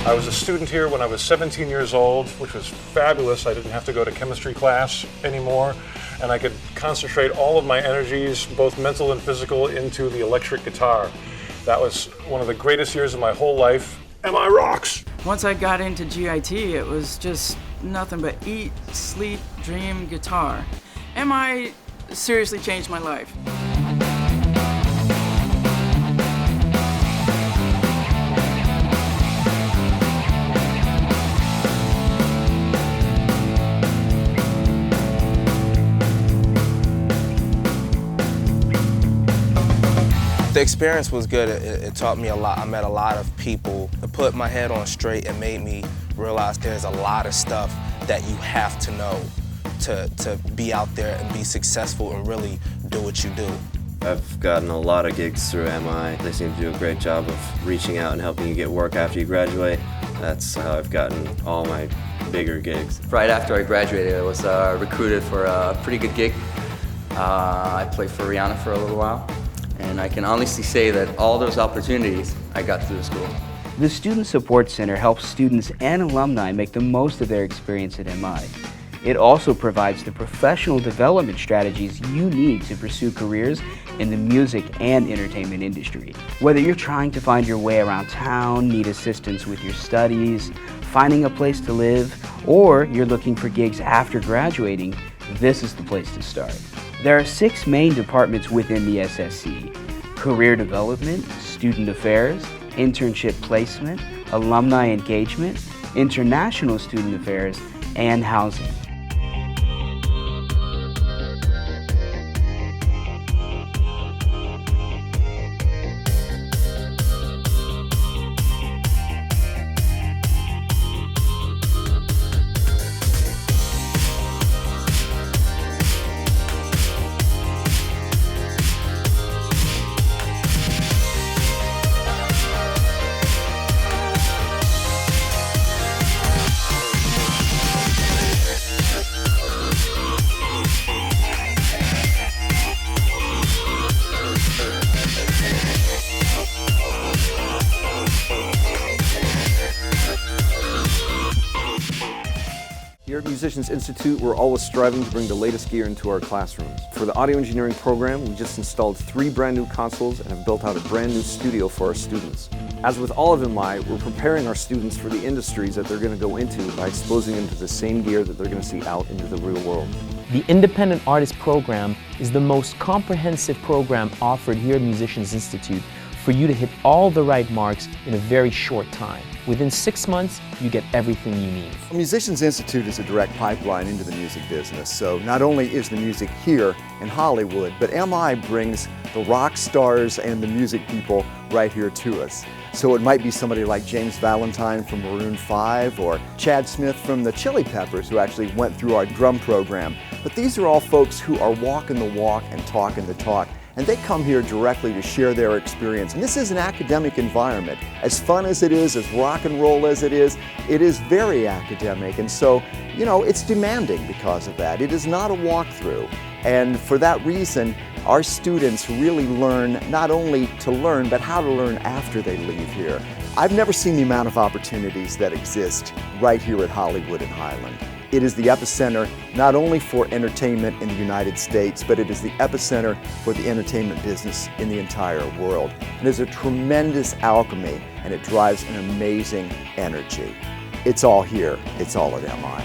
I was a student here when I was 17 years old, which was fabulous. I didn't have to go to chemistry class anymore, and I could concentrate all of my energies, both mental and physical, into the electric guitar. That was one of the greatest years of my whole life. MI rocks! Once I got into GIT, it was just nothing but eat, sleep, dream, guitar. MI seriously changed my life. The experience was good. It taught me a lot. I met a lot of people. It put my head on straight and made me realize there's a lot of stuff that you have to know to be out there and be successful and really do what you do. I've gotten a lot of gigs through MI. They seem to do a great job of reaching out and helping you get work after you graduate. That's how I've gotten all my bigger gigs. Right after I graduated, I was recruited for a pretty good gig. I played for Rihanna for a little while. And I can honestly say that all those opportunities I got through the school. The Student Support Center helps students and alumni make the most of their experience at MI. It also provides the professional development strategies you need to pursue careers in the music and entertainment industry. Whether you're trying to find your way around town, need assistance with your studies, finding a place to live, or you're looking for gigs after graduating, this is the place to start. There are 6 main departments within the SSC: Career Development, Student Affairs, Internship Placement, Alumni Engagement, International Student Affairs, and Housing. Here at Musicians Institute, we're always striving to bring the latest gear into our classrooms. For the audio engineering program, we just installed 3 brand new consoles and have built out a brand new studio for our students. As with all of MI, we're preparing our students for the industries that they're going to go into by exposing them to the same gear that they're going to see out into the real world. The Independent Artist Program is the most comprehensive program offered here at Musicians Institute for you to hit all the right marks in a very short time. Within 6 months, you get everything you need. Musicians Institute is a direct pipeline into the music business, so not only is the music here in Hollywood, but MI brings the rock stars and the music people right here to us. So it might be somebody like James Valentine from Maroon 5 or Chad Smith from the Chilli Peppers, who actually went through our drum program. But these are all folks who are walking the walk and talking the talk. And they come here directly to share their experience. And this is an academic environment. As fun as it is, as rock and roll as it is very academic. And so, you know, it's demanding because of that. It is not a walkthrough. And for that reason, our students really learn not only to learn, but how to learn after they leave here. I've never seen the amount of opportunities that exist right here at Hollywood and Highland. It is the epicenter not only for entertainment in the United States, but it is the epicenter for the entertainment business in the entire world. And there's a tremendous alchemy, and it drives an amazing energy. It's all here. It's all at MI.